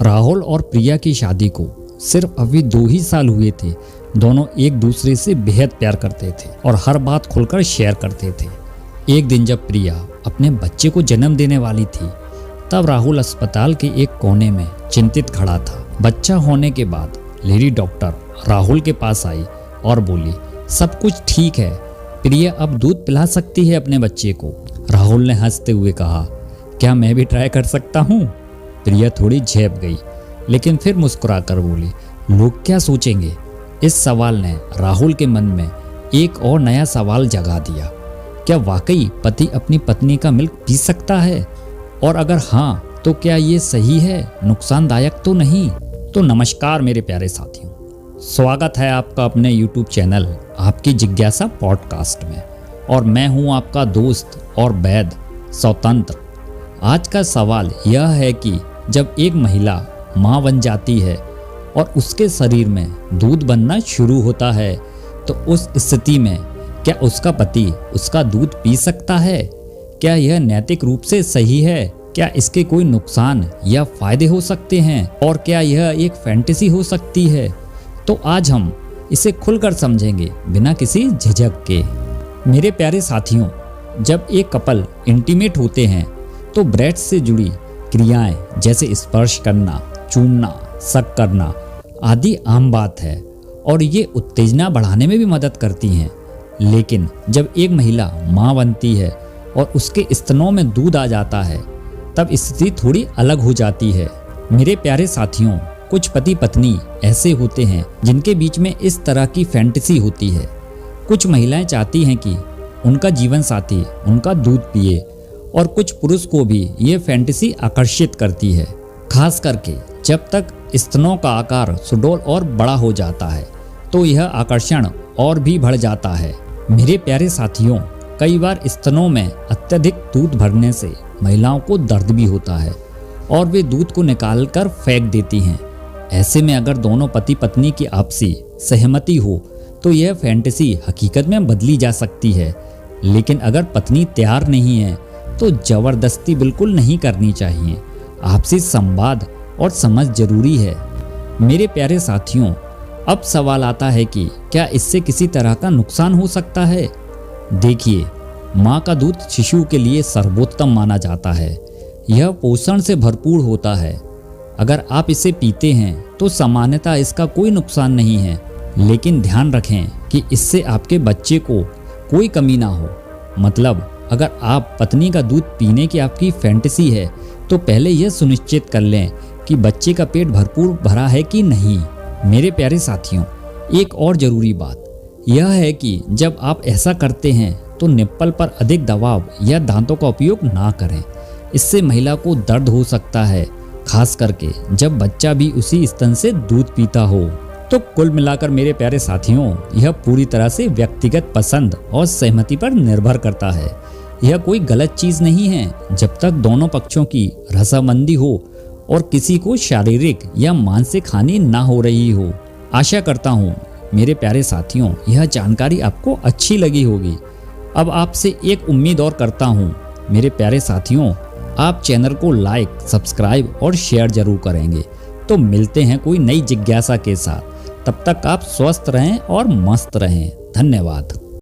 राहुल और प्रिया की शादी को सिर्फ अभी 2 ही साल हुए थे। दोनों एक दूसरे से बेहद प्यार करते थे और हर बात खुलकर शेयर करते थे। एक दिन जब प्रिया अपने बच्चे को जन्म देने वाली थी, तब राहुल अस्पताल के एक कोने में चिंतित खड़ा था। बच्चा होने के बाद लेडी डॉक्टर राहुल के पास आई और बोली, सब कुछ ठीक है, प्रिया अब दूध पिला सकती है अपने बच्चे को। राहुल ने हंसते हुए कहा, क्या मैं भी ट्राई कर सकता हूँ? प्रिया थोड़ी झेप गई, लेकिन फिर मुस्कुराकर बोली, लोग क्या सोचेंगे? इस सवाल ने राहुल के मन में एक और नया सवाल जगा दिया। क्या वाकई पति अपनी पत्नी का मिल्क पी सकता है? और अगर हाँ, तो क्या ये सही है, नुकसानदायक तो नहीं? तो नमस्कार मेरे प्यारे साथियों, स्वागत है आपका अपने YouTube चैनल आपकी जिज्ञासा पॉडकास्ट में। और मैं हूँ आपका दोस्त और वैद्य स्वतंत्र। आज का सवाल यह है कि जब एक महिला माँ बन जाती है और उसके शरीर में दूध बनना शुरू होता है, तो उस स्थिति में क्या उसका पति उसका दूध पी सकता है? क्या यह नैतिक रूप से सही है? क्या इसके कोई नुकसान या फायदे हो सकते हैं? और क्या यह एक फैंटेसी हो सकती है? तो आज हम इसे खुलकर समझेंगे बिना किसी झिझक के। मेरे प्यारे साथियों, जब एक कपल इंटीमेट होते हैं तो ब्रेस्ट से जुड़ी क्रियाएं जैसे स्पर्श करना, चूमना, सक करना आदि आम बात है और ये उत्तेजना बढ़ाने में भी मदद करती हैं। लेकिन जब एक महिला माँ बनती है और उसके स्तनों में दूध आ जाता है, तब स्थिति थोड़ी अलग हो जाती है। मेरे प्यारे साथियों, कुछ पति पत्नी ऐसे होते हैं जिनके बीच में इस तरह की फैंटेसी होती है। कुछ महिलाएं चाहती हैं कि उनका जीवन साथी उनका दूध पिए, और कुछ पुरुष को भी ये फैंटेसी आकर्षित करती है, खास करके जब तक स्तनों का आकार सुडौल और बड़ा हो जाता है तो यह आकर्षण और भी बढ़ जाता है। मेरे प्यारे साथियों, कई बार स्तनों में अत्यधिक दूध भरने से महिलाओं को दर्द भी होता है और वे दूध को निकालकर फेंक देती हैं। ऐसे में अगर दोनों पति पत्नी की आपसी सहमति हो तो यह फैंटेसी हकीकत में बदली जा सकती है। लेकिन अगर पत्नी तैयार नहीं है तो जबरदस्ती बिल्कुल नहीं करनी चाहिए। आपसी संवाद और समझ जरूरी है। मेरे प्यारे साथियों, अब सवाल आता है कि क्या इससे किसी तरह का नुकसान हो सकता है? देखिए, माँ का दूध शिशु के लिए सर्वोत्तम माना जाता है। यह पोषण से भरपूर होता है। अगर आप इसे पीते हैं तो सामान्यतः इसका कोई नुकसान नहीं है, लेकिन ध्यान रखें कि इससे आपके बच्चे को कोई कमी ना हो। मतलब, अगर आप पत्नी का दूध पीने की आपकी फैंटेसी है तो पहले यह सुनिश्चित कर लें कि बच्चे का पेट भरपूर भरा है कि नहीं। मेरे प्यारे साथियों, एक और ज़रूरी बात यह है कि जब आप ऐसा करते हैं तो निप्पल पर अधिक दबाव या दांतों का उपयोग ना करें। इससे महिला को दर्द हो सकता है, खास करके जब बच्चा भी उसी स्तन से दूध पीता हो। तो कुल मिलाकर मेरे प्यारे साथियों, यह पूरी तरह से व्यक्तिगत पसंद और सहमति पर निर्भर करता है। यह कोई गलत चीज़ नहीं है जब तक दोनों पक्षों की रजामंदी हो और किसी को शारीरिक या मानसिक हानि ना हो रही हो। आशा करता हूँ मेरे प्यारे साथियों, यह जानकारी आपको अच्छी लगी होगी। अब आपसे एक उम्मीद और करता हूँ मेरे प्यारे साथियों, आप चैनल को लाइक, सब्सक्राइब और शेयर जरूर करेंगे। तो मिलते हैं कोई नई जिज्ञासा के साथ। तब तक आप स्वस्थ रहें और मस्त रहें। धन्यवाद।